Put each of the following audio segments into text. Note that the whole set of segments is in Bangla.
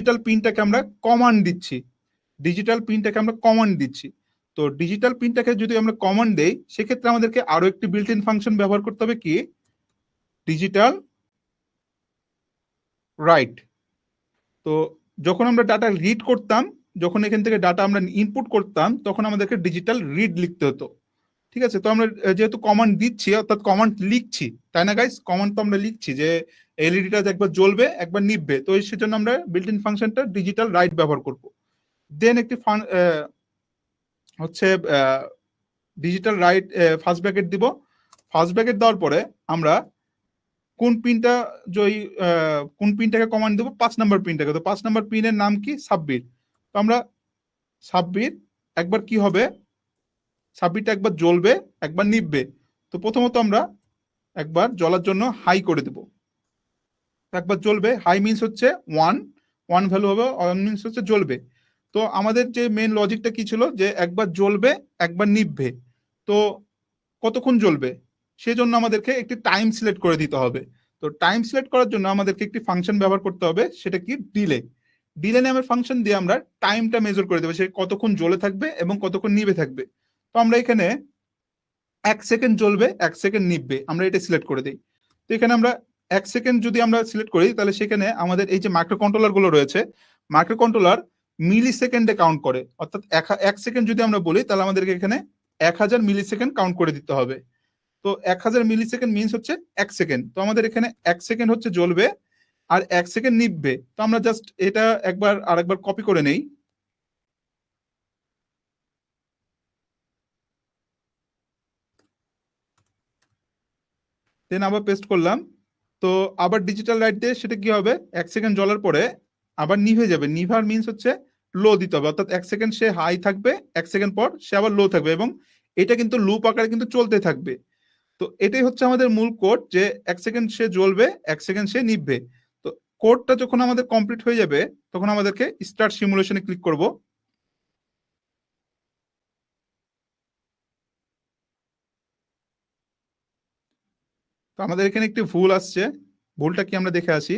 ডিজিটাল পিনটাকে আমরা কমান্ড দিচ্ছি, ডিজিটাল পিনটাকে আমরা কমান্ড দিচ্ছি। তো ডিজিটাল পিনটাকে যদি আমরা কমান্ড দেই, সেক্ষেত্রে আমাদেরকে আরো একটি বিল্ট ইন ফাংশন ব্যবহার করতে হবে, কি ডিজিটাল রাইট। তো যখন আমরা ডাটা রিড করতাম, যখন এখান থেকে ডাটা আমরা ইনপুট করতাম, তখন আমাদেরকে ডিজিটাল রিড লিখতে হতো। ঠিক আছে, তো আমরা যেহেতু কমান্ড দিচ্ছি, অর্থাৎ কমান্ড লিখছি, তাই না গাইস? কমান্ড তো আমরা লিখছি যে এলইডিটা একবার জ্বলবে একবার নিভবে, তো সেজন্য আমরা বিল্ট ইন ফাংশনটা ডিজিটাল রাইট ব্যবহার করব। দেন একটি হচ্ছে ডিজিটাল রাইট ফার্স্ট ব্র্যাকেট দিব। ফার্স্ট ব্র্যাকেট দেওয়ার পরে আমরা কোন পিনটা কোন পিনটাকে কমান্ড দেবো? 5 নাম্বার পিনটাকে। তো 5 নাম্বার পিনের নাম কি? সাব্বির। তো আমরা সাব্বির একবার কি হবে, সাব্বিরটা একবার জ্বলবে একবার নিভবে। তো প্রথমত আমরা একবার জ্বলার জন্য হাই করে দেব, একবার জ্বলবে। হাই মিনস হচ্ছে 1, 1 ভ্যালু হবে, 1 মিনস হচ্ছে জ্বলবে। তো আমাদের যে মেন লজিকটা কি ছিল, যে একবার জ্বলবে একবার নিভবে, তো কতক্ষণ জ্বলবে সেজন্য আমাদেরকে একটি টাইম সিলেক্ট করে দিতে হবে। তো টাইম সিলেক্ট করার জন্য আমাদেরকে একটি ফাংশন ব্যবহার করতে হবে, সেটা কি ডিলে। ডিলে নামের ফাংশন দিয়ে আমরা টাইমটা মেজর করে দেবো, সে কতক্ষণ জ্বলে থাকবে এবং কতক্ষণ নিভে থাকবে। তো আমরা এখানে 1 সেকেন্ড জ্বলবে 1 সেকেন্ড নিভবে, আমরা এটা সিলেক্ট করে দিই। তো এখানে আমরা 1 সেকেন্ড যদি আমরা সিলেক্ট করি, তাহলে সেখানে আমাদের এই যে মাইক্রো কন্ট্রোলার গুলো রয়েছে, মাইক্রো কন্ট্রোলার মিলি সেকেন্ডে কাউন্ট করে, অর্থাৎ 1 সেকেন্ড যদি আমরা বলি, তাহলে আমাদেরকে এখানে 1000 মিলি সেকেন্ড কাউন্ট করে দিতে হবে। তো 1000 মিলি সেকেন্ড মিনস হচ্ছে 1 সেকেন্ড। তো আমাদের এখানে 1 সেকেন্ড হচ্ছে জ্বলবে আর 1 সেকেন্ড নিভবে। তো আমরা জাস্ট এটা একবার আরেকবার কপি করে নেই। দেন আবার পেস্ট করলাম। তো আবার ডিজিটাল লাইট দিয়ে সেটা কি হবে, 1 সেকেন্ড জ্বলার পরে আবার নিভে যাবে। নিভার মিনস হচ্ছে লো দিতে হবে, অর্থাৎ 1 সেকেন্ড সে হাই থাকবে, 1 সেকেন্ড পর সে আবার লো থাকবে, এবং এটা কিন্তু লুপ আকারে কিন্তু চলতে থাকবে। তো এটাই হচ্ছে আমাদের মূল কোড, যে 1 সেকেন্ড সে জ্বলবে 1 সেকেন্ড সে নিভবে। তো কোডটা যখন আমাদের কমপ্লিট হয়ে যাবে, তখন আমাদেরকে স্টার্ট সিমুলেশনে ক্লিক করব। তো আমাদের এখানে একটি ভুল আসছে, ভুলটা কি আমরা দেখে আসি।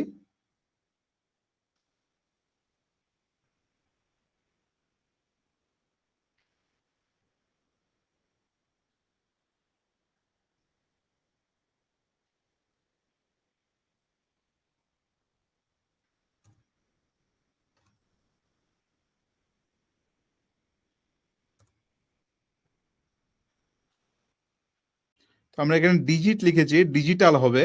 তো আমরা এখানে ডিজিট লিখেছি, ডিজিটাল হবে।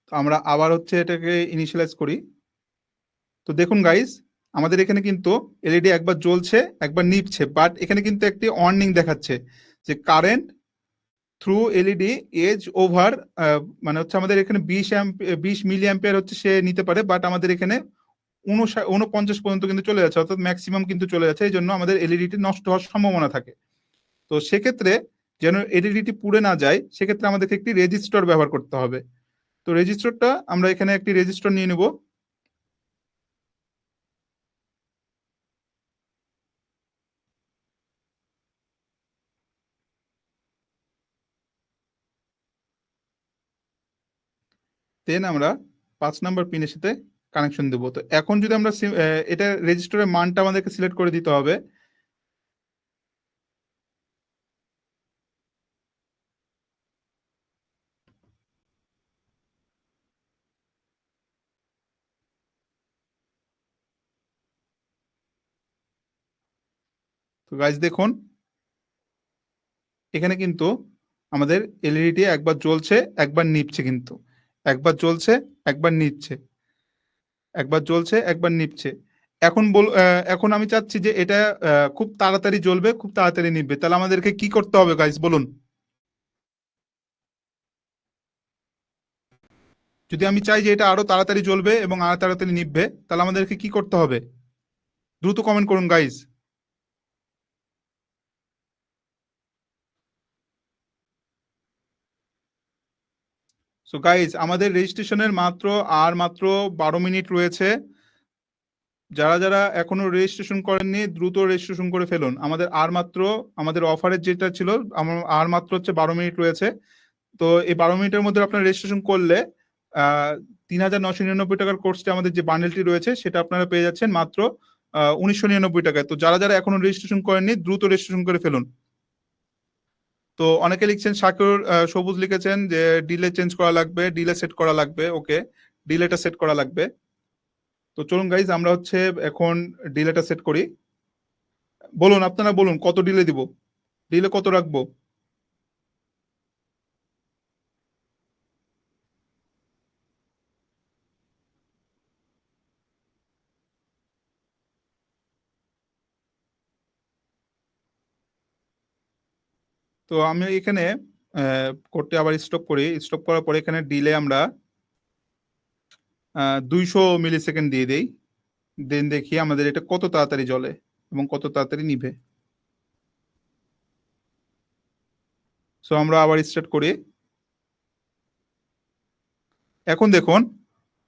তো আমরা আবার হচ্ছে এটাকে ইনিশিয়ালাইজ করি। তো দেখুন গাইস, আমাদের এখানে কিন্তু এলইডি একবার জ্বলছে একবার নিভছে, বাট এখানে কিন্তু একটি ওয়ার্নিং দেখাচ্ছে যে current through LED is over, মানে হচ্ছে আমাদের এখানে 20 মিলি অ্যাম্পিয়ার হচ্ছে সে নিতে পারে, বাট আমাদের এখানে 49 পর্যন্ত কিন্তু চলে যাচ্ছে, অর্থাৎ ম্যাক্সিমাম কিন্তু চলে যাচ্ছে। এই জন্য আমাদের এলইডিটি নষ্ট হওয়ার সম্ভাবনা থাকে। তো সেক্ষেত্রে যেন এলইডিটি পুড়ে না যায়, সেক্ষেত্রে আমাদেরকে একটি রেজিস্টর ব্যবহার করতে হবে। তো রেজিস্টরটা আমরা এখানে একটি রেজিস্টর নিয়ে নেব। দেন আমরা 5 নাম্বার পিনের সাথে কানেকশন দেবো। তো এখন যদি আমরা এটা রেজিস্টরের মানটা আমাদেরকে সিলেক্ট করে দিতে হবে। তো গাইজ দেখুন, এখানে কিন্তু আমাদের এলইডি একবার জ্বলছে একবার নিভছে, কিন্তু একবার জ্বলছে একবার নিভছে, একবার জ্বলছে একবার নিভছে। এখন আমি চাচ্ছি যে এটা খুব তাড়াতাড়ি জ্বলবে খুব তাড়াতাড়ি নিভবে, তাহলে আমাদেরকে কি করতে হবে গাইজ বলুন? যদি আমি চাই যে এটা আরো তাড়াতাড়ি জ্বলবে এবং আরো তাড়াতাড়ি নিভবে, তাহলে আমাদেরকে কি করতে হবে? দ্রুত কমেন্ট করুন গাইজ। সো গাইজ, আমাদের রেজিস্ট্রেশনের মাত্র 12 মিনিট রয়েছে। যারা যারা এখনো রেজিস্ট্রেশন করেননি দ্রুত রেজিস্ট্রেশন করে ফেলুন। আমাদের অফারের যেটা ছিল আর মাত্র হচ্ছে 12 মিনিট রয়েছে। তো এই 12 মিনিটের মধ্যে আপনারা রেজিস্ট্রেশন করলে 3,999 টাকার কোর্সটি আমাদের যে বান্ডেলটি রয়েছে সেটা আপনারা পেয়ে যাচ্ছেন মাত্র 1,999 টাকায়। তো যারা যারা এখনো রেজিস্ট্রেশন করেননি দ্রুত রেজিস্ট্রেশন করে ফেলুন। তো অনেকে লিখছেন শাকুর সবুজ লিখেছেন যে ডিলে চেঞ্জ করা লাগবে, ডিলে সেট করা লাগবে। ওকে, ডিলেটা সেট করা লাগবে। তো চলুন গাইজ আমরা হচ্ছে এখন ডিলেটা সেট করি। বলুন, আপনারা বলুন কত ডিলে দিব, ডিলে কত রাখবো? তো আমি এখানে কোডটি আবার স্টপ করি। স্টপ করার পরে এখানে ডিলে আমরা 200 মিলি সেকেন্ড দিয়ে দেই। দেন দেখি আমাদের এটা কত তাড়াতাড়ি জ্বলে এবং কত তাড়াতাড়ি নিভে। সো আমরা আবার স্টার্ট করি। এখন দেখুন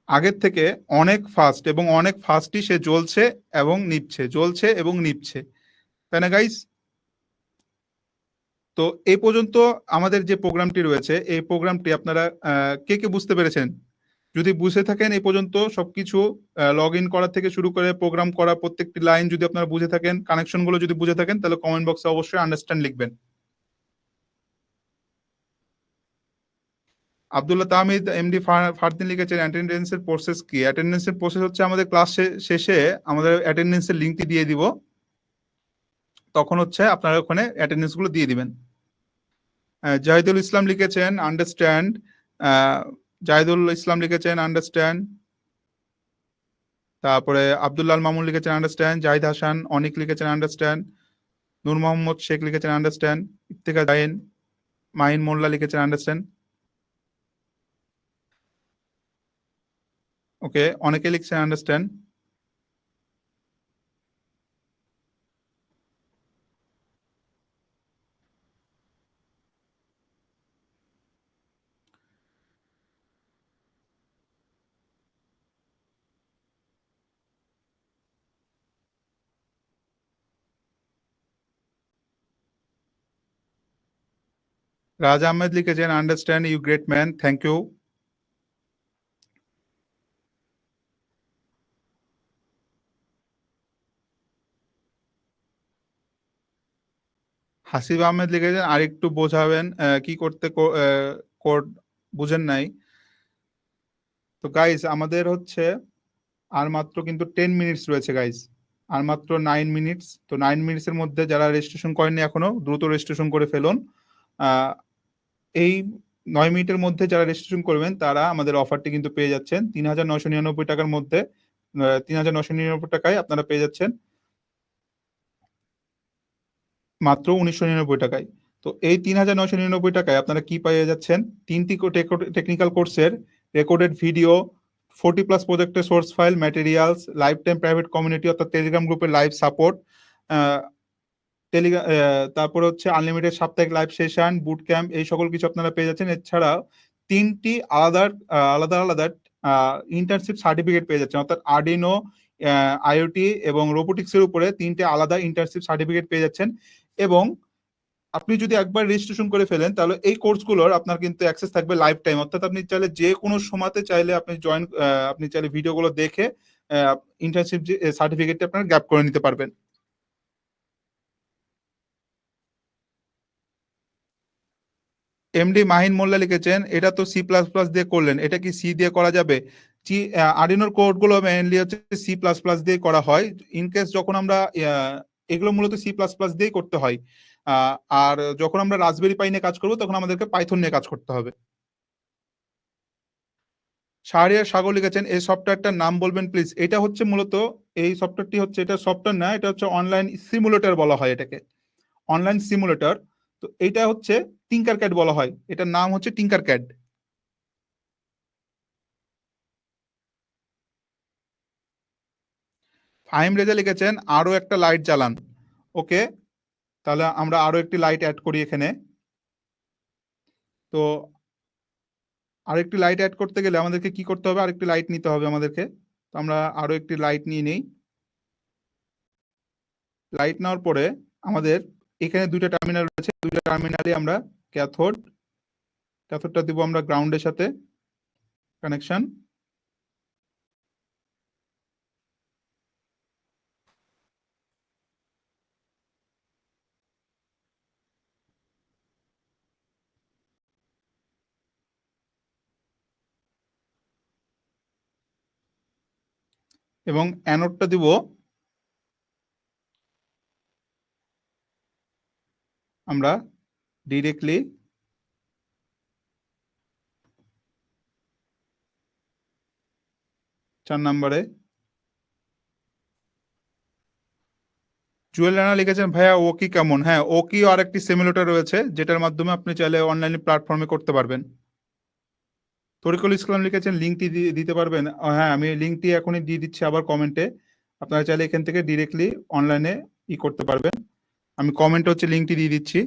আগের থেকে অনেক ফাস্ট এবং অনেক ফাস্টই সে জ্বলছে এবং নিভছে, জ্বলছে এবং নিভছে, তাই না গাইস? তো এই পর্যন্ত আমাদের যে প্রোগ্রামটি রয়েছে এই প্রোগ্রামটি আপনারা কে কে বুঝতে পেরেছেন? যদি বুঝে থাকেন এই পর্যন্ত সবকিছু লগ ইন করা থেকে শুরু করে প্রোগ্রাম করা প্রত্যেকটি লাইন যদি আপনারা বুঝে থাকেন, কানেকশন গুলো যদি বুঝে থাকেন, তাহলে কমেন্ট বক্সে অবশ্যই আন্ডারস্ট্যান্ড লিখবেন। আব্দুল্লাহ তাহমিদ এমডি ফারদিন লিখেছেন অ্যাটেন্ডেন্সের প্রসেস কি? অ্যাটেন্ডেন্সের প্রসেস হচ্ছে আমাদের ক্লাস শেষে আমাদের অ্যাটেন্ডেন্সের লিঙ্কটি দিয়ে দিব, তখন হচ্ছে আপনারা ওখানে অ্যাটেন্ডেন্স গুলো দিয়ে দিবেন। জাহিদুল ইসলাম লিখেছেন আন্ডারস্ট্যান্ড। জাহিদুল ইসলাম লিখেছেন আন্ডারস্ট্যান্ড। তারপরে আব্দুল্লাহ মামুন লিখেছেন আন্ডারস্ট্যান্ড। জাহিদ হাসান অনিক লিখেছেন আন্ডারস্ট্যান্ড। নূর মোহাম্মদ শেখ লিখেছেন আন্ডারস্ট্যান্ড। ইফতেখার জাহিন মাহিন মোল্লা লিখেছেন আন্ডারস্ট্যান্ড। ওকে, অনেকে লিখছেন আন্ডারস্ট্যান্ড। রাজ আহমেদ লিখেছেন understand, you great man, thank you. Hasib Ahmed লিখেছেন আরেকটু বোঝাবেন কি করতে কোড বুঝেন নাই। তো গাইস আমাদের হচ্ছে আর মাত্র কিন্তু 10 মিনিটস রয়েছে গাইস, আর মাত্র 9 মিনিটস। তো 9 মিনিটসের মধ্যে যারা রেজিস্ট্রেশন করেননি এখনো দ্রুত রেজিস্ট্রেশন করে ফেলুন। আহ, এই 9 মিনিটের মধ্যে যারা রেজিস্ট্রেশন করবেন তারা আমাদের অফারটি কিন্তু পেয়ে যাচ্ছেন 3,999 টাকার মধ্যে। 3,999 টাকায় আপনারা পেয়ে যাচ্ছেন মাত্র 1,999 টাকায়। তো এই 3,999 টাকায় আপনারা কি পেয়ে যাচ্ছেন? 3টি টেকনিক্যাল কোর্সের রেকর্ডেড ভিডিও, 40+ প্রজেক্টের source file, materials, life time private community অর্থাৎ টেলিগ্রাম গ্রুপের লাইভ সাপোর্ট, তারপরে হচ্ছে আনলিমিটেড সাপ্তাহিক লাইভ সেশন, বুট ক্যাম্প, এই সকল কিছু আপনারা পেয়ে যাচ্ছেন। এছাড়াও 3টি আলাদা আলাদা আলাদা ইন্টার্নশিপ সার্টিফিকেট পেয়ে যাচ্ছেন, অর্থাৎ আর্ডিনো, আইওটি এবং রোবোটিক্স এর উপরে 3টে আলাদা ইন্টার্নশিপ সার্টিফিকেট পেয়ে যাচ্ছেন। এবং আপনি যদি একবার রেজিস্ট্রেশন করে ফেলেন তাহলে এই কোর্সগুলোর আপনার কিন্তু অ্যাক্সেস থাকবে লাইফ টাইম, অর্থাৎ আপনি চাইলে যে কোনো সময়তে চাইলে আপনি চাইলে ভিডিওগুলো দেখে ইন্টার্নশিপ যে সার্টিফিকেটটা আপনার গ্যাপ করে নিতে পারবেন। এমডি মাহিন মোল্লা লিখেছেন এটা তো C++ দিয়ে করলেন, এটা কি সি দিয়ে করা যাবে? আর্ডিনোর কোড গুলো মেইনলি হচ্ছে C++ দিয়ে করা হয়। ইনকেস যখন আমরা এগুলো মূলত C++ দিয়েই করতে হয়। আর যখন আমরা রাসবেরি পাই নিয়ে কাজ করবো তখন আমাদেরকে পাইথন নিয়ে কাজ করতে হবে। শাহরিয়ার সাগর লিখেছেন এই সফটওয়্যারটার নাম বলবেন প্লিজ? এটা হচ্ছে মূলত এই সফটওয়্যারটি হচ্ছে, এটা সফটওয়্যার না, এটা হচ্ছে অনলাইন সিমুলেটর বলা হয় এটাকে, অনলাইন সিমুলেটর। তো এটা হচ্ছে টিঙ্কার ক্যাড বলা হয়, এটার নাম হচ্ছে টিঙ্কার ক্যাড। ফাহিম রেজা লিখেছেন আরো একটা লাইট জ্বালান। ওকে, তাহলে আমরা আরো একটি লাইট অ্যাড করি এখানে। তো আরেকটি লাইট অ্যাড করতে গেলে আমাদেরকে কি করতে হবে? আরেকটি লাইট নিতে হবে আমাদেরকে। তো আমরা আরো একটি লাইট নিয়ে নেই। লাইট নেওয়ার পরে আমাদের এখানে দুইটা টার্মিনাল রয়েছে, দুইটা টার্মিনালে আমরা ক্যাথোডটা দিব আমরা গ্রাউন্ডের সাথে কানেকশন। এবং অ্যানোডটা দিব আমরা ডিরেক্টলি 4 নম্বরে। জুয়েল রানা লিখেছেন ভাইয়া ও কি কেমন? হ্যাঁ, ও কি আর একটি সিমুলেটর রয়েছে যেটার মাধ্যমে আপনি চাইলে অনলাইন প্ল্যাটফর্মে করতে পারবেন। তরিকুল ইসলাম লিখেছেন লিঙ্কটি দিতে পারবেন? হ্যাঁ, আমি লিঙ্কটি এখনই দিয়ে দিচ্ছি আবার কমেন্টে। আপনারা চাইলে এখান থেকে ডিরেক্টলি অনলাইনে করতে পারবেন। আমি কমেন্টে হচ্ছে লিঙ্কটি দিয়ে দিচ্ছি।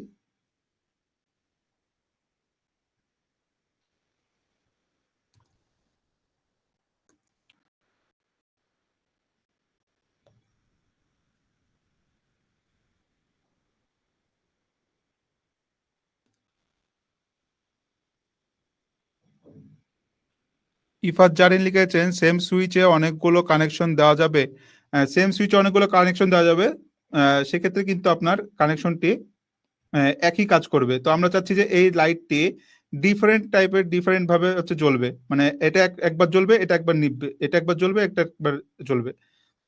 ইফাত জারিন লিখেছেন সেম সুইচে অনেকগুলো কানেকশন দেওয়া যাবে? সেম সুইচে অনেকগুলো কানেকশন দেওয়া যাবে, সেক্ষেত্রে কিন্তু আপনার কানেকশনটি একই কাজ করবে। তো আমরা চাচ্ছি যে এই লাইটটি ডিফারেন্ট টাইপের, ডিফারেন্ট ভাবে হচ্ছে জ্বলবে, মানে এটা একবার জ্বলবে, এটা একবার নিভবে, এটা একবার জ্বলবে, এটা একবার জ্বলবে।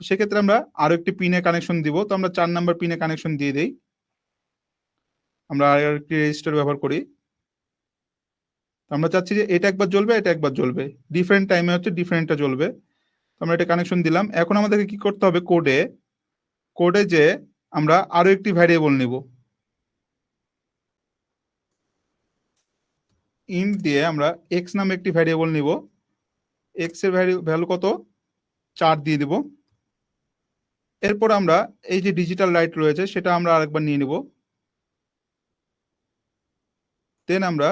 সেক্ষেত্রে আমরা আরো একটি পিনে কানেকশন দিব। তো আমরা 4 নাম্বার পিনে কানেকশন দিয়ে দেই। আমরা আর একটি রেজিস্টার ব্যবহার করি। আমরা চাচ্ছি যে এটা একবার জ্বলবে, এটা একবার জ্বলবে, ডিফারেন্ট টাইমে হচ্ছে ডিফারেন্টটা জ্বলবে। আমরা এটা কানেকশন দিলাম। এখন আমাদেরকে কি করতে হবে, কোডে যে আমরা আরো একটি ভ্যারিয়েবল নিব। ইন্ট দিয়ে আমরা এক্স নামে একটি ভ্যারিয়েবল নিব। এক্স এর ভ্যালু কত? 4 দিয়ে দিব। এরপর আমরা এই যে ডিজিটাল লাইট রয়েছে সেটা আমরা আরেকবার নিয়ে নিব। দেন আমরা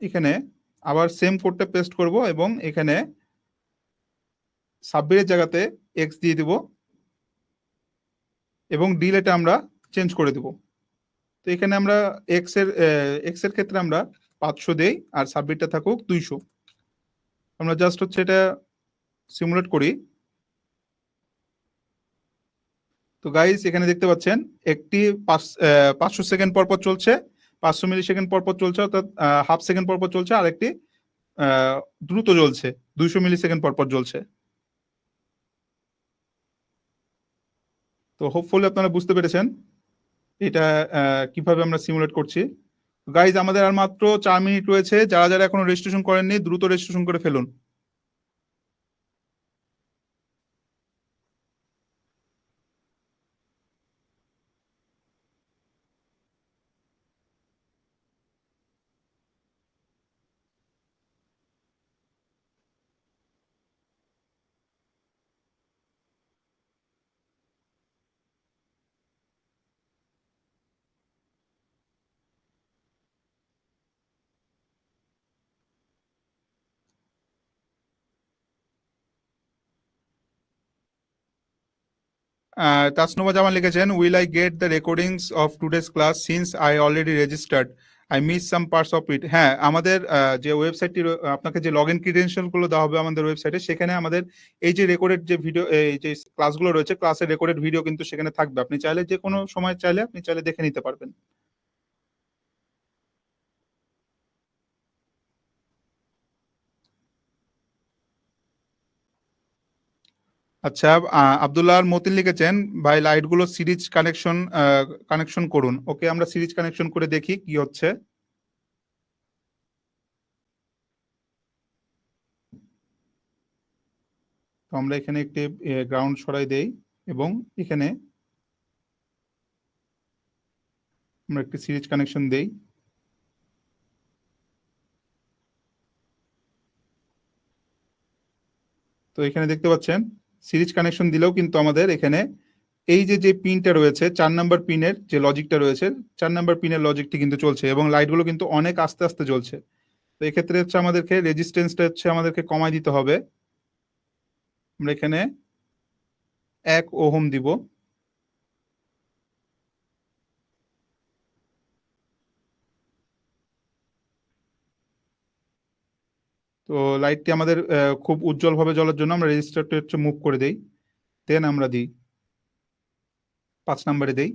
এখানে আবার সেম কোডটা পেস্ট করব এবং এখানে সাবমিটের জায়গাতে এক্স দিয়ে দিব এবং ডিলেটা আমরা চেঞ্জ করে দেব। তো এখানে আমরা এক্স এর ক্ষেত্রে আমরা 500 দেই আর সাবমিটটা থাকুক 200। আমরা জাস্ট হচ্ছে এটা সিমুলেট করি। তো গাইস এখানে দেখতে পাচ্ছেন একটি 500 সেকেন্ড পর পর চলছে, 500 মিলি সেকেন্ড পর পর চলছে, অর্থাৎ হাফ সেকেন্ড পর পর চলছে, আর একটি দ্রুত জ্বলছে 200 মিলি সেকেন্ড পর পর জ্বলছে। তো হোপফুলি আপনারা বুঝতে পেরেছেন এটা কিভাবে আমরা সিমুলেট করছি। গাইজ আমাদের আর মাত্র 4 মিনিট রয়েছে। যারা যারা এখনো রেজিস্ট্রেশন করেননি দ্রুত রেজিস্ট্রেশন করে ফেলুন। তাসনুমা জামান লিখেছেন will I get the recordings of today's class since I already registered, I miss some parts of it. হ্যাঁ, আমাদের যে ওয়েবসাইটটি, আপনাকে যে লগ ইন ক্রিডেন্সিয়াল গুলো দেওয়া হবে আমাদের ওয়েবসাইটে, সেখানে আমাদের এই যে রেকর্ডেড যে ভিডিও, এই যে ক্লাসগুলো রয়েছে, ক্লাসের রেকর্ডেড ভিডিও কিন্তু সেখানে থাকবে। আপনি চাইলে যে কোনো সময় চাইলে আপনি চাইলে দেখে নিতে পারবেন। আচ্ছা, আব্দুল্লাহ মতিন লিখেছেন ভাই লাইটগুলো সিরিজ কানেকশন করুন। ওকে, আমরা সিরিজ কানেকশন করে দেখি কি হচ্ছে। তো আমরা এখানে একটি গ্রাউন্ড সরাই দেই এবং এখানে আমরা একটি সিরিজ কানেকশন দেই। তো এখানে দেখতে পাচ্ছেন সিরিজ কানেকশন দিলেও কিন্তু আমাদের এখানে এই যে পিনটা রয়েছে, 4 নাম্বার পিনের যে লজিকটা রয়েছে, 4 নাম্বার পিনের লজিকটি কিন্তু চলছে এবং লাইটগুলো কিন্তু অনেক আস্তে আস্তে জ্বলছে। তো এক্ষেত্রে হচ্ছে আমাদেরকে রেজিস্ট্যান্সটা হচ্ছে আমাদেরকে কমাই দিতে হবে। আমরা এখানে 1 ওহম দিব। তো লাইটটি আমাদের খুব উজ্জ্বলভাবে জ্বলার জন্য আমরা রেজিস্টারটা হচ্ছে মুভ করে দেই, দেন আমরা দিই 5 নম্বরে দেই।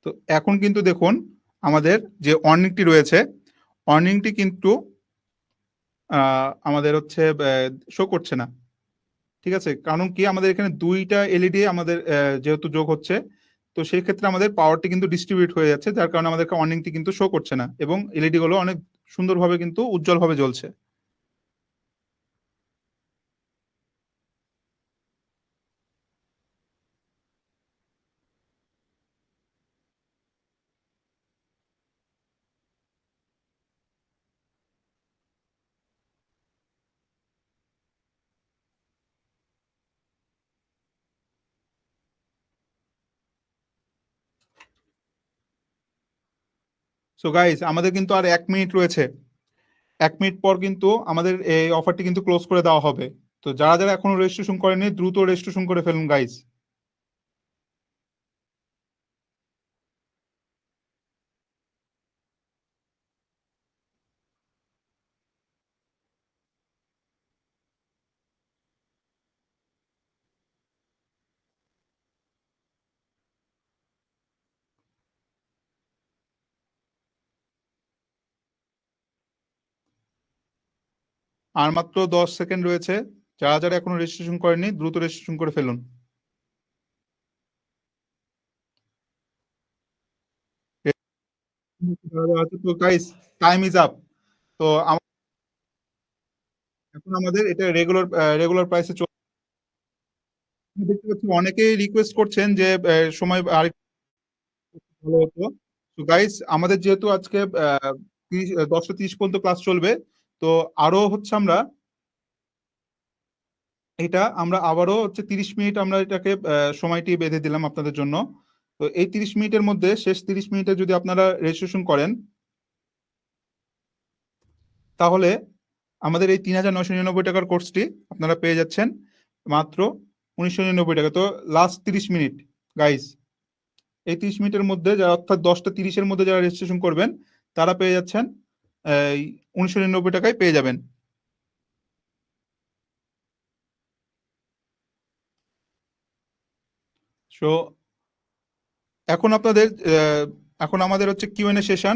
তো এখন কিন্তু দেখুন আমাদের যে ওয়ার্নিংটি রয়েছে, ওয়ার্নিংটি কিন্তু আমাদের হচ্ছে শো করছে না। ঠিক আছে, কারণ কি আমাদের এখানে দুইটা এলইডি আমাদের যেহেতু যোগ হচ্ছে, তো সেই ক্ষেত্রে আমাদের পাওয়ারটি কিন্তু ডিস্ট্রিবিউট হয়ে যাচ্ছে, যার কারণে আমাদেরকে ওয়ার্নিংটি কিন্তু শো করছে না এবং এলইডি গুলো অনেক সুন্দরভাবে কিন্তু উজ্জ্বলভাবে জ্বলছে। সো গাইস, আমাদের কিন্তু আর 1 মিনিট রয়েছে। 1 মিনিট পর কিন্তু আমাদের এই অফারটি কিন্তু ক্লোজ করে দেওয়া হবে। তো যারা যারা এখনো রেজিস্ট্রেশন করেনি, দ্রুত রেজিস্ট্রেশন করে ফেলুন গাইস। আর মাত্র 10 সেকেন্ড রয়েছে। যারা যারা এখনো রেজিস্ট্রেশন করেনি, দ্রুত রেজিস্ট্রেশন করে ফেলুন। তো গাইস, টাইম ইজ আপ। তো এখন আমাদের এটা রেগুলার রেগুলার প্রাইসে চলছে। দেখতে পাচ্ছি অনেকেই রিকোয়েস্ট করছেন যে সময় আরেকটু ভালো হতো। তো গাইস, আমাদের যেহেতু আজকে 10:30 পর্যন্ত ক্লাস চলবে, তো আরো হচ্ছে আমরা আমরা আবারও হচ্ছে 30 মিনিট আমরা এটাকে সময়টি বেঁধে দিলাম আপনাদের জন্য। তো এই 30 মিনিটের মধ্যে শেষ 30 মিনিটে যদি আপনারা রেজিস্ট্রেশন করেন, তাহলে আমাদের এই 3,999 টাকার কোর্সটি আপনারা পেয়ে যাচ্ছেন মাত্র 1,999 টাকা। তো লাস্ট 30 মিনিট গাইস, এই 30 মিনিটের মধ্যে যারা, অর্থাৎ 10টা 30-এর মধ্যে যারা রেজিস্ট্রেশন করবেন, তারা পেয়ে যাচ্ছেন এই 1,999 টাকায় পেয়ে যাবেন। সো এখন আপনাদের এখন আমাদের হচ্ছে কিউএনএ সেশন।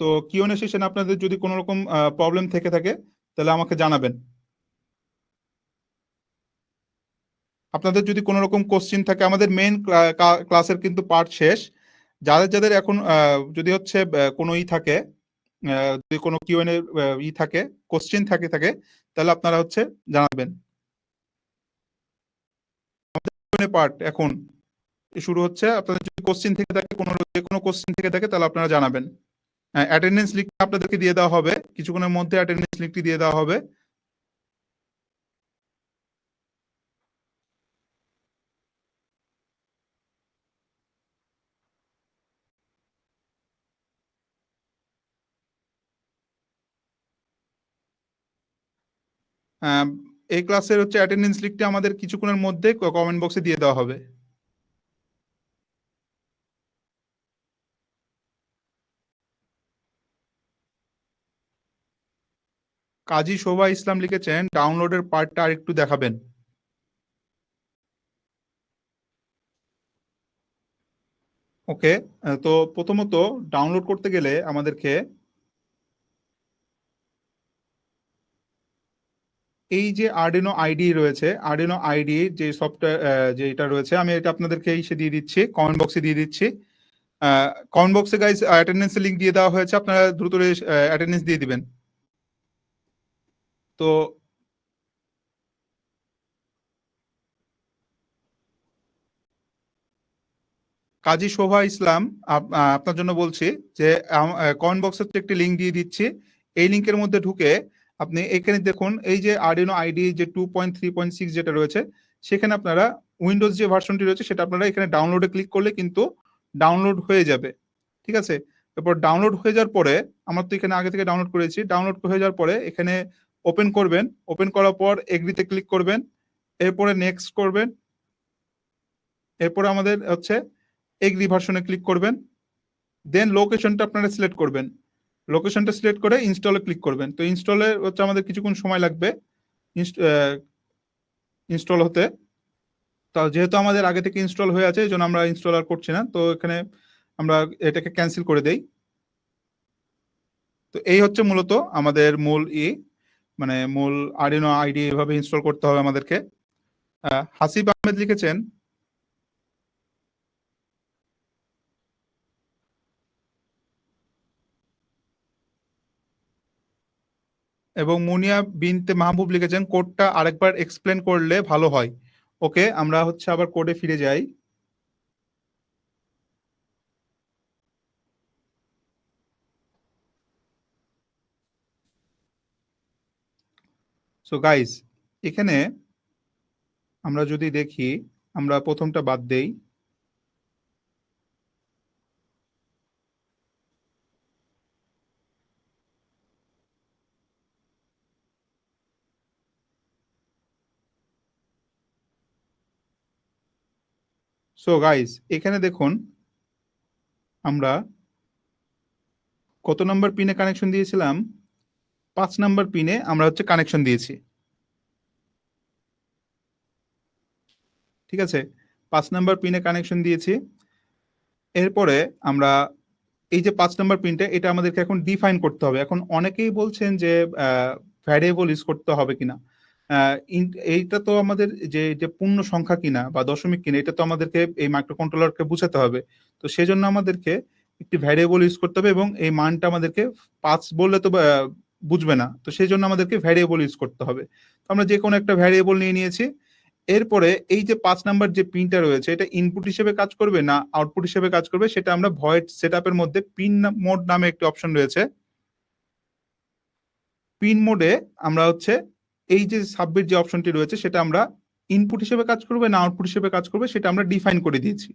তো কিউএনএ সেশন আপনাদের যদি কোনো রকম প্রবলেম থেকে থাকে, তাহলে আমাকে জানাবেন। আপনাদের যদি কোনো রকম কোশ্চিন থাকে, আমাদের মেইন ক্লাসের কিন্তু পার্ট শেষ। যাদের যাদের এখন যদি হচ্ছে কোনো ই থাকে, যদি কোনো কিউএনএ ই থাকে, কোশ্চিন থাকে, তাহলে আপনারা হচ্ছে জানাবেন। কিউএনএ পার্ট এখন শুরু হচ্ছে। আপনাদের যদি কোশ্চিন থেকে থাকে, যে কোনো কোশ্চিন থেকে থাকে, তাহলে আপনারা জানাবেন। অ্যাটেন্ডেন্স লিঙ্কটা আপনাদেরকে দিয়ে দেওয়া হবে, কিছুক্ষণের মধ্যে অ্যাটেন্ডেন্স লিঙ্কটি দিয়ে দেওয়া হবে। আহ, এই ক্লাসের হচ্ছে অ্যাটেন্ডেন্স লিঙ্কটা আমাদের কিছুক্ষণের মধ্যে কমেন্ট বক্সে দিয়ে দেওয়া হবে। কাজী শোভা ইসলাম লিখেছেন, ডাউনলোডের পার্টটা আর একটু দেখাবেন। ওকে। তো প্রথমত ডাউনলোড করতে গেলে আমাদেরকে এই যে আরডিনো আইডি রয়েছে, আরডিনো আইডি যে সফটওয়্যার যে এটা রয়েছে, আমি এটা আপনাদেরকে এসে দিয়ে দিচ্ছি, কমেন্ট বক্সে দিয়ে দিচ্ছি। কমেন্ট বক্সে গাইস অ্যাটেন্ডেন্স লিংক দিয়ে দেওয়া হয়েছে, আপনারা দ্রুত অ্যাটেন্ডেন্স দিয়ে দিবেন। তো কাজী শোভা ইসলাম, আপনার জন্য বলছি যে কমেন্ট বক্সে একটি লিংক দিয়ে দিচ্ছি। এই লিংকের মধ্যে ঢুকে আপনি এখানে দেখুন, এই যে আরডিনো আইডি যে 2.3.6 যেটা রয়েছে, সেখানে আপনারা উইন্ডোজ যে ভার্সনটি রয়েছে সেটা আপনারা এখানে ডাউনলোডে ক্লিক করলে কিন্তু ডাউনলোড হয়ে যাবে। ঠিক আছে, তারপর ডাউনলোড হয়ে যাওয়ার পরে, আমার তো এখানে আগে থেকে ডাউনলোড করেছি, ডাউনলোড হয়ে যাওয়ার পরে এখানে ওপেন করবেন। ওপেন করার পর এগ্রিতে ক্লিক করবেন, এরপরে নেক্সট করবেন, এরপরে আমাদের হচ্ছে এগ্রি ভার্সনে ক্লিক করবেন, দেন লোকেশনটা আপনারা সিলেক্ট করবেন। লোকেশনটা সিলেক্ট করে ইনস্টলে ক্লিক করবেন। তো ইনস্টলে হচ্ছে আমাদের কিছুক্ষণ সময় লাগবে ইনস্টল হতে। তো যেহেতু আমাদের আগে থেকে ইনস্টল হয়ে আছে, এই জন্য আমরা ইনস্টল আর করছি না। তো এখানে আমরা এটাকে ক্যান্সেল করে দেই। তো এই হচ্ছে মূলত আমাদের মূল মানে মূল আরডিনো আইডি এভাবে ইনস্টল করতে হবে আমাদেরকে। হাসিব আহমেদ লিখেছেন, এবং মুনিয়া বিনতে মাহবুব লিখেছেন কোডটা আরেকবার এক্সপ্লেন করলে ভালো হয়। ওকে, আমরা হচ্ছে আবার কোডে ফিরে যাই। সো গাইস, এখানে আমরা যদি দেখি, আমরা প্রথমটা বাদ দেই। সো গাইস, এখানে দেখুন আমরা কত নাম্বার পিনে কানেকশন দিয়েছিলাম? 5 নাম্বার পিনে আমরা হচ্ছে কানেকশন দিয়েছি। ঠিক আছে, 5 নাম্বার পিনে কানেকশন দিয়েছি। এরপরে আমরা এই যে 5 নাম্বার পিনটা, এটা আমাদেরকে এখন ডিফাইন করতে হবে। এখন অনেকেই বলছেন যে ভ্যারিয়েবল ইউজ করতে হবে কিনা। এইটা তো আমাদের যে যে পূর্ণ সংখ্যা কিনা বা দশমিক কিনা, এটা তো আমাদেরকে এই মাইক্রোকন্ট্রোলারকে বুঝাতে হবে। তো সেজন্য আমাদেরকে একটি ভ্যারিয়েবল ইউজ করতে হবে, এবং এই মানটা আমাদেরকে 5 বললে তো বুঝবে না। তো সেই জন্য আমাদেরকে ভ্যারিয়েবল ইউজ করতে হবে। তো আমরা যে কোনো একটা ভ্যারিয়েবল নিয়ে নিয়েছি। এরপরে এই যে 5 নাম্বার যে পিনটা রয়েছে, এটা ইনপুট হিসেবে কাজ করবে না আউটপুট হিসেবে কাজ করবে, সেটা আমরা ভয়েড সেটআপের মধ্যে পিন মোড নামে একটি অপশন রয়েছে। পিন মোডে আমরা হচ্ছে এই যে সাবমিট যে অপশনটি রয়েছে, সেটা আমরা ইনপুট হিসেবে কাজ করবে না আউটপুট হিসেবে কাজ করবে, সেটা আমরা ডিফাইন করে দিয়েছি।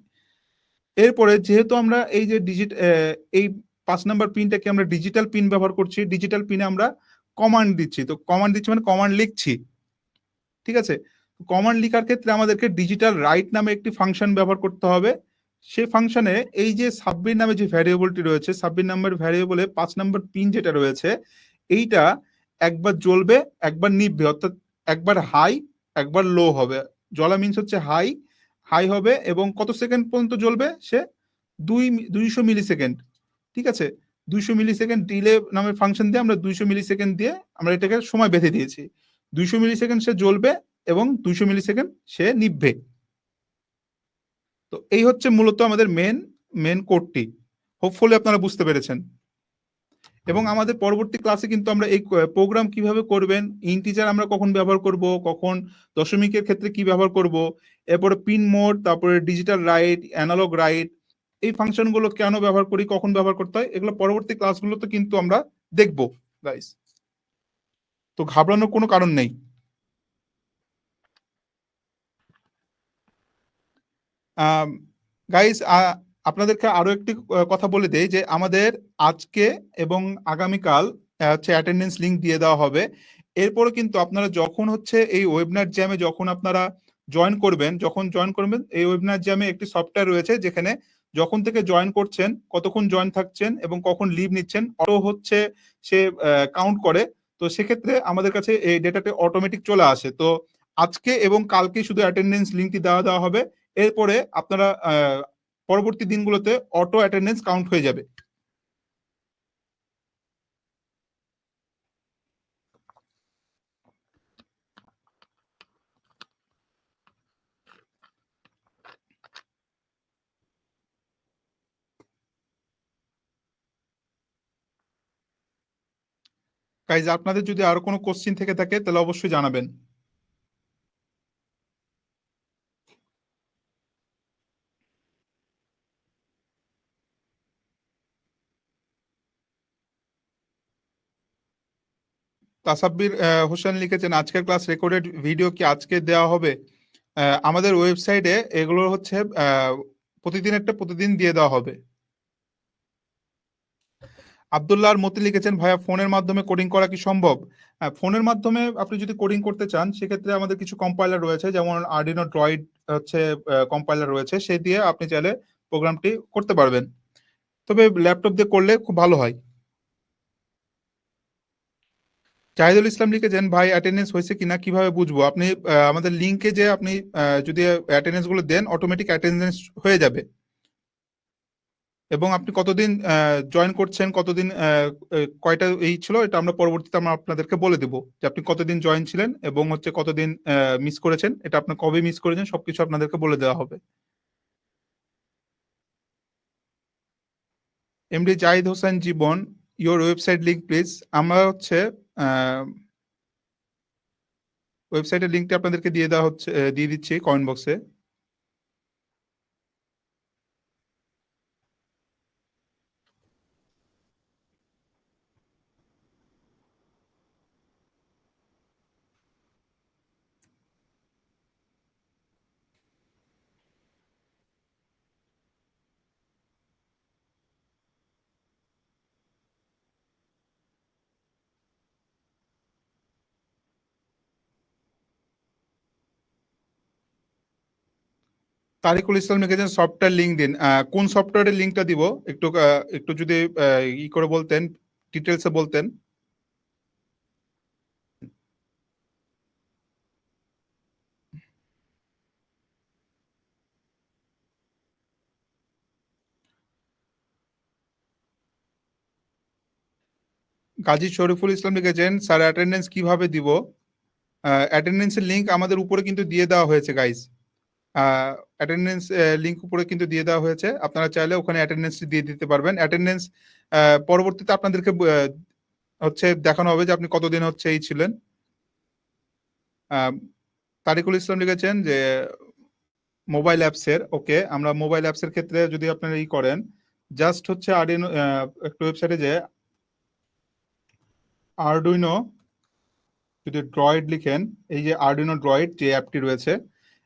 এরপরে যেহেতু আমরা এই যে এই 5 নাম্বার পিনটাকে আমরা ডিজিটাল পিন ব্যবহার করছি, ডিজিটাল পিনে আমরা কমান্ড দিচ্ছি। তো কমান্ড দিচ্ছি মানে কমান্ড লিখছি। ঠিক আছে, কমান্ড লেখার ক্ষেত্রে আমাদেরকে ডিজিটাল রাইট নামে একটি ফাংশন ব্যবহার করতে হবে। সেই ফাংশনে এই যে সাবমিট নামে যে ভ্যারিয়েবলটি রয়েছে, সাবমিট নাম্বার ভ্যারিয়েবলে 5 নাম্বার পিন যেটা রয়েছে, এইটা একবার জ্বলবে একবার নিভবে, অর্থাৎ একবার হাই একবার লো হবে। জ্বলা মিন্স হচ্ছে হাই, হাই হবে এবং কত সেকেন্ড পর্যন্ত জ্বলবে সে? 200 মিলি সেকেন্ড। ঠিক আছে, 200 মিলি সেকেন্ড ডিলে নামের ফাংশন দিয়ে আমরা 200 মিলি সেকেন্ড দিয়ে আমরা এটাকে সময় বেঁধে দিয়েছি। 200 মিলি সেকেন্ড সে জ্বলবে এবং 200 মিলি সেকেন্ড সে নিভবে। তো এই হচ্ছে মূলত আমাদের মেন কোডটি। হোপফুলি আপনারা বুঝতে পেরেছেন। এবং আমাদের পরবর্তী ক্লাসে কিন্তু আমরা এই প্রোগ্রাম কিভাবে করবেন, ইন্টিজার আমরা কখন ব্যবহার করব, কখন দশমিকের ক্ষেত্রে কি ব্যবহার করব, এরপরে পিন মোড, তারপরে ডিজিটাল রাইট, অ্যানালগ রাইট, এই ফাংশনগুলো কেন ব্যবহার করি, কখন ব্যবহার করতে হয়, এগুলো পরবর্তী ক্লাসগুলোতে কিন্তু আমরা দেখব গাইস। তো ঘাবড়ানোর কোনো কারণ নেই। গাইস, আপনাদেরকে আরো একটি কথা বলে দেই যে আমাদের আজকে এবং আগামীকাল হচ্ছে অ্যাটেন্ডেন্স লিংক দিয়ে দেওয়া হবে। এরপরে কিন্তু আপনারা যখন হচ্ছে এই ওয়েবিনার জ্যামে যখন আপনারা যখন জয়েন করবেন, এই ওয়েবিনার জ্যামে একটি সফটওয়্যার রয়েছে যেখানে যখন থেকে জয়েন করছেন, কতক্ষণ জয়েন থাকছেন এবং কখন লিভ নিচ্ছেন, অটো হচ্ছে সে কাউন্ট করে। তো সেক্ষেত্রে আমাদের কাছে এই ডেটাটা অটোমেটিক চলে আসে। তো আজকে এবং কালকে শুধু অ্যাটেন্ডেন্স লিংকটি দেওয়া হবে। এরপরে আপনারা পরবর্তী দিনগুলোতে অটো অ্যাটেন্ডেন্স কাউন্ট হয়ে যাবে। গাইজ, আপনাদের যদি আরো কোনো কোশ্চিন থেকে থাকে তাহলে অবশ্যই জানাবেন। তাসাব্বির হোসেন লিখেছেন আজকের ক্লাস রেকর্ডেড ভিডিও কি আজকে দেওয়া হবে? আমাদের ওয়েবসাইটে এগুলো হচ্ছে প্রতিদিন দিয়ে দেওয়া হবে। আব্দুল্লাহ আর মতি লিখেছেন ভাইয়া ফোনের মাধ্যমে কোডিং করা কি সম্ভব? ফোনের মাধ্যমে আপনি যদি কোডিং করতে চান, সেক্ষেত্রে আমাদের কিছু কম্পাইলার রয়েছে, যেমন আরডিনো ড্রয়েড হচ্ছে কম্পাইলার রয়েছে, সে দিয়ে আপনি চাইলে প্রোগ্রামটি করতে পারবেন। তবে ল্যাপটপ দিয়ে করলে খুব ভালো হয়। জাহিদুল ইসলাম লিখেছেন, ভাই অ্যাটেন্ডেন্স হয়েছে কিনা কিভাবে বুঝবো? আপনি আমাদের লিঙ্কে যে আপনি যদি অ্যাটেন্ডেন্স গুলো দেন, অটোমেটিক অ্যাটেন্ডেন্স হয়ে যাবে। এবং আপনি কতদিন জয়েন করছেন, কতদিন কয়টা এই ছিল, এটা আমরা পরবর্তীতে আমরা আপনাদেরকে বলে দেবো যে আপনি কতদিন জয়েন ছিলেন এবং হচ্ছে কতদিন মিস করেছেন, এটা আপনি কবে মিস করেছেন সবকিছু আপনাদেরকে বলে দেওয়া হবে। MD Zahid Hossain Jibon, your website link please. আমরা হচ্ছে ওয়েবসাইটের লিঙ্কটা আপনাদেরকে দিয়ে দেওয়া হচ্ছে, দিয়ে দিচ্ছি কমেন্ট বক্সে। তারিকুল ইসলাম লিখেছেন সফটওয়্যার লিঙ্ক দিন। কোন সফটওয়্যারের লিঙ্কটা দিব একটু একটু যদি ই করে বলতেন, ডিটেলসে বলতেন। গাজী শরীফুল ইসলাম লিখেছেন, স্যার অ্যাটেন্ডেন্স কিভাবে দিব? অ্যাটেন্ডেন্সের লিঙ্ক আমাদের উপরে কিন্তু দিয়ে দেওয়া হয়েছে গাইজ। অ্যাটেন্ডেন্স লিঙ্ক উপরে কিন্তু দিয়ে দেওয়া হয়েছে, আপনারা চাইলে ওখানে অ্যাটেন্ডেন্স দিয়ে দিতে পারবেন। অ্যাটেন্ডেন্স পরবর্তীতে আপনাদেরকে হচ্ছে দেখানো হবে যে আপনি কতদিন হচ্ছে এই ছিলেন। তারিকুল ইসলাম লিখেছেন যে মোবাইল অ্যাপসের, ওকে, আমরা মোবাইল অ্যাপসের ক্ষেত্রে যদি আপনারা ই করেন, জাস্ট হচ্ছে আরডিনো একটা ওয়েবসাইটে যে আরডুইনো যদি ড্রয়েড লিখেন, এই যে আরডুইনো ড্রয়েড যে অ্যাপটি রয়েছে,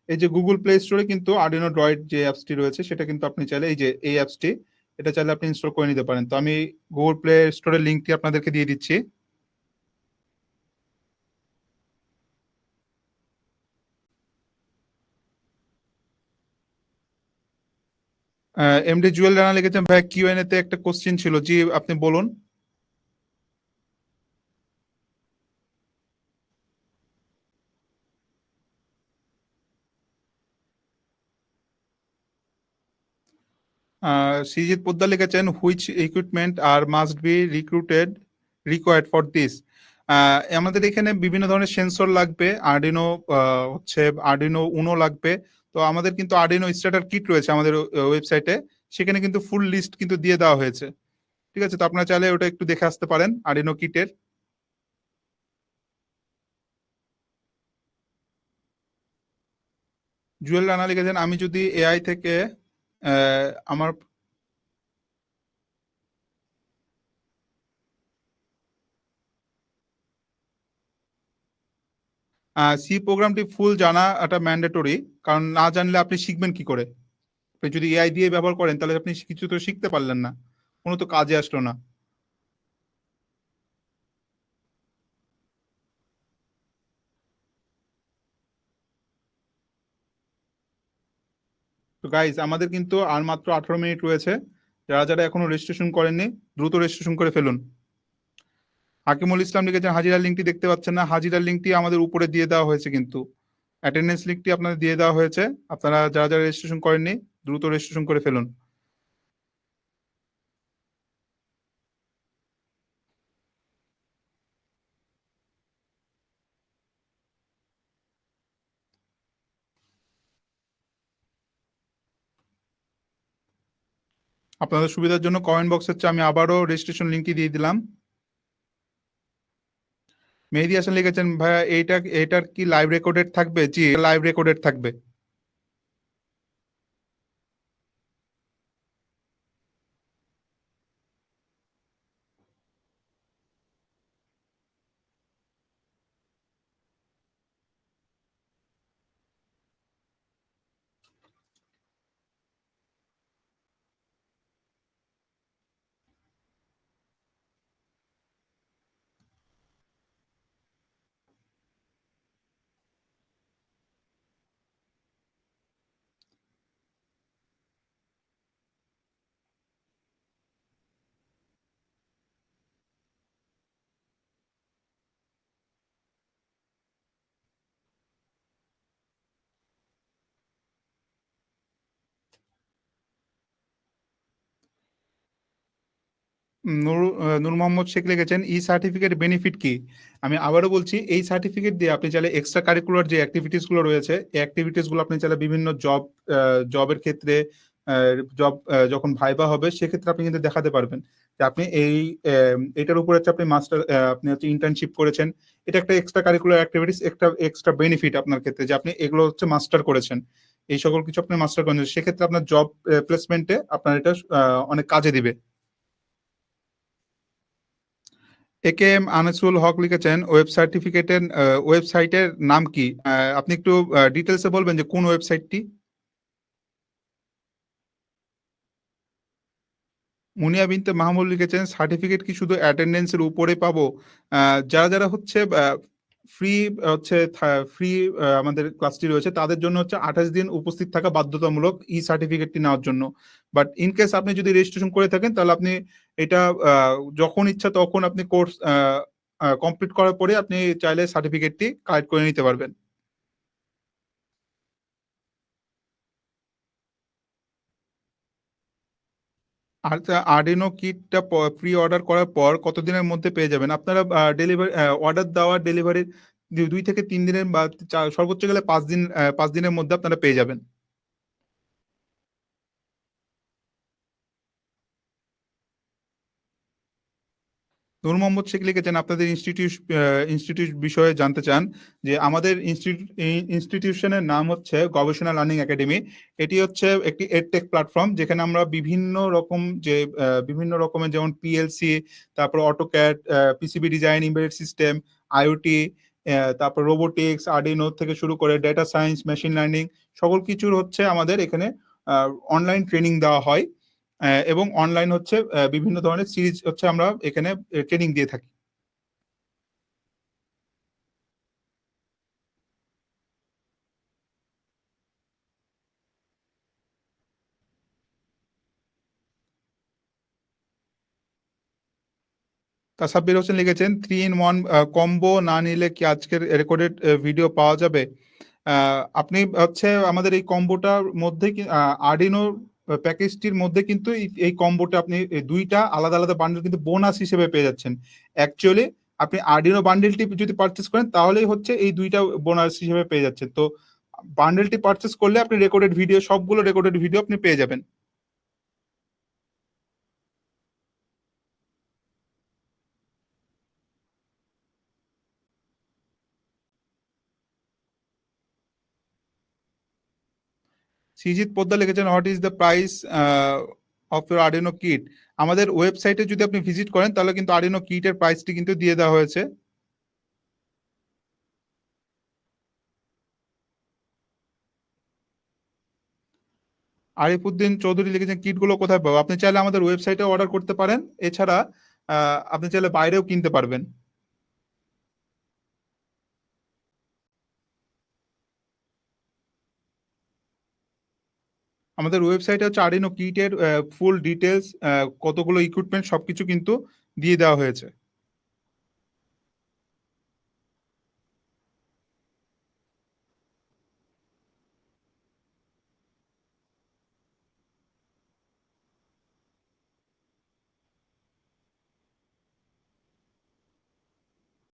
এই যে গুগল প্লে স্টোরে কিন্তু আরডুইনো ড্রয়েড যে অ্যাপসটি রয়েছে সেটা কিন্তু আপনি চাইলে এই যে এই অ্যাপসটি, এটা চাইলে আপনি ইনস্টল করে নিতে পারেন। তো আমি গুগল প্লে স্টোরের লিঙ্কটি আপনাদেরকে দিয়ে দিচ্ছি। এমডি জুয়েল রানা লিখেছেন, ভাই কিউএনএ তে একটা কোশ্চেন ছিল। জি, আপনি বলুন। সৃজিত পোদ্দার লিখেছেন, which equipment are must be required for this. আমাদের এখানে বিভিন্ন ধরনের সেন্সর লাগবে, আরডিনো হচ্ছে আরডিনো উনো লাগবে। তো আমাদের কিন্তু আরডিনো স্টার্টার কিট রয়েছে আমাদের ওয়েবসাইটে, সেখানে কিন্তু ফুল লিস্ট কিন্তু দিয়ে দেওয়া হয়েছে। ঠিক আছে, তো আপনারা চাইলে ওটা একটু দেখে আসতে পারেন আরডিনো কিটের। জুয়েল রানা লিখেছেন, আমি যদি এআই থেকে আমার সি প্রোগ্রামটি ফুল জানা এটা ম্যান্ডেটরি, কারণ না জানলে আপনি শিখবেন কি করে? আপনি যদি এআই দিয়ে ব্যবহার করেন তাহলে আপনি কিছু তো শিখতে পারলেন না, কোনো তো কাজে আসলো না। তো গাইজ, আমাদের কিন্তু আর মাত্র 18 মিনিট রয়েছে। যারা যারা এখনো রেজিস্ট্রেশন করেননি, দ্রুত রেজিস্ট্রেশন করে ফেলুন। হাকিমুল ইসলাম লিখেছেন, হাজিরার লিঙ্কটি দেখতে পাচ্ছেন না? হাজিরার লিঙ্কটি আমাদের উপরে দিয়ে দেওয়া হয়েছে, কিন্তু অ্যাটেন্ডেন্স লিঙ্কটি আপনাদের দিয়ে দেওয়া হয়েছে। আপনারা যারা যারা রেজিস্ট্রেশন করেননি, দ্রুত রেজিস্ট্রেশন করে ফেলুন। আপনাদের সুবিধার জন্য কমেন্ট বক্স হচ্ছে আমি আবারও রেজিস্ট্রেশন লিঙ্কটি দিয়ে দিলাম। মেহেদি হাসান লিখেছেন, ভাইয়া এটার কি লাইভ রেকর্ডেড থাকবে? জি, লাইভ রেকর্ডেড থাকবে। নূর মোহাম্মদ শেখ লিখেছেন ই সার্টিফিকেট বেনিফিট কি? আমি আবারও বলছি, এই সার্টিফিকেট দিয়ে আপনি চাইলে এক্সট্রা কারিকুলার যে অ্যাক্টিভিটিস গুলো রয়েছে, এই অ্যাক্টিভিটিস গুলো আপনি চাইলে বিভিন্ন জবের ক্ষেত্রে, জব যখন ভাইবা হবে সেক্ষেত্রে আপনি কিন্তু দেখাতে পারবেন যে আপনি এটার উপর হচ্ছে আপনি মাস্টার, আপনি হচ্ছে ইন্টার্নশিপ করেছেন। এটা একটা এক্সট্রা কারিকুলার অ্যাক্টিভিটিস, একটা এক্সট্রা বেনিফিট আপনার ক্ষেত্রে, যে আপনি এগুলো হচ্ছে মাস্টার করেছেন, এই সকল কিছু আপনি মাস্টার করেছেন, সেক্ষেত্রে আপনার জব প্লেসমেন্টে আপনার এটা অনেক কাজে দিবে। একে এম আনিসুল হক লিখেছেন ওয়েবসাইটের নাম কি? আপনি একটু ডিটেলসে বলবেন যে কোন ওয়েবসাইটটি? মুনিয়া বিনতে মাহমুদ লিখেছেন সার্টিফিকেট কি শুধু অ্যাটেন্ডেন্সের উপরে পাবো? যারা যারা হচ্ছে ফ্রি হচ্ছে ফ্রি আমাদের ক্লাসটি রয়েছে তাদের জন্য হচ্ছে 28 দিন উপস্থিত থাকা বাধ্যতামূলক ই সার্টিফিকেটটি নেওয়ার জন্য। বাট ইন কেস আপনি যদি রেজিস্ট্রেশন করে থাকেন তাহলে আপনি এটা যখন ইচ্ছা তখন আপনি কোর্স কমপ্লিট করার পরে আপনি চাইলে সার্টিফিকেটটি কালেক্ট করে নিতে পারবেন। আর আরডিনো কিটটা প্রি অর্ডার করার পর কতদিনের মধ্যে পেয়ে যাবেন আপনারা? ডেলিভারি অর্ডার দেওয়ার ডেলিভারির 2 থেকে 3 দিনের বা সর্বোচ্চ গেলে 5 দিন, 5 দিনের মধ্যে আপনারা পেয়ে যাবেন। নূর মোহাম্মদ শেখ লিখেছেন আপনাদের ইনস্টিটিউট বিষয়ে জানতে চান। যে আমাদের ইনস্টিটিউশনের নাম হচ্ছে গবেষণা লার্নিং একাডেমি। এটি হচ্ছে একটি এডটেক প্ল্যাটফর্ম যেখানে আমরা বিভিন্ন রকমের যেমন পিএলসি, তারপর AutoCAD, PCB design, embedded system, IoT, তারপর রোবোটিক্স, আর্ডিনো থেকে শুরু করে ডেটা সায়েন্স, মেশিন লার্নিং, সকল কিছুর হচ্ছে আমাদের এখানে অনলাইন ট্রেনিং দেওয়া হয়। এবং অনলাইন হচ্ছে বিভিন্ন ধরনের সিরিজ হচ্ছে আমরা এখানে ট্রেনিং দিয়ে থাকি। তাসাব্বির হোসেন লিখেছেন 3 in 1 কম্বো না নিলে কি আজকের রেকর্ডেড ভিডিও পাওয়া যাবে? আপনি হচ্ছে আমাদের এই কম্বোটার মধ্যে আর্ডিনো প্যাকেজটির মধ্যে কিন্তু এই কম্বোটা আপনি দুইটা আলাদা আলাদা বান্ডেল কিন্তু বোনাস হিসেবে পেয়ে যাচ্ছেন। অ্যাকচুয়ালি আপনি আর্ডিনো বান্ডেলটি যদি পারচেস করেন তাহলেই হচ্ছে এই দুইটা বোনাস হিসেবে পেয়ে যাচ্ছেন। তো বান্ডেলটি পারচেস করলে আপনি রেকর্ডেড ভিডিও, সবগুলো রেকর্ডেড ভিডিও আপনি পেয়ে যাবেন। সৃজিত পোদ্দার লিখেছেন what is the price of your Arduino kit? আমাদের ওয়েবসাইটে যদি আপনি ভিজিট করেন তাহলে কিন্তু আর্ডিনো কিটের প্রাইসটি কিন্তু দিয়ে দেওয়া হয়েছে। আরিফুদ্দিন চৌধুরী লিখেছেন কিটগুলো কোথায় পাবো? আপনি চাইলে আমাদের ওয়েবসাইটে অর্ডার করতে পারেন, এছাড়া আপনি চাইলে বাইরেও কিনতে পারবেন। আমাদের ওয়েবসাইটে হচ্ছে আর্ডিনো কিটের ফুল ডিটেলস, কতগুলো ইকুইপমেন্ট সবকিছু কিন্তু দিয়ে দেওয়া হয়েছে।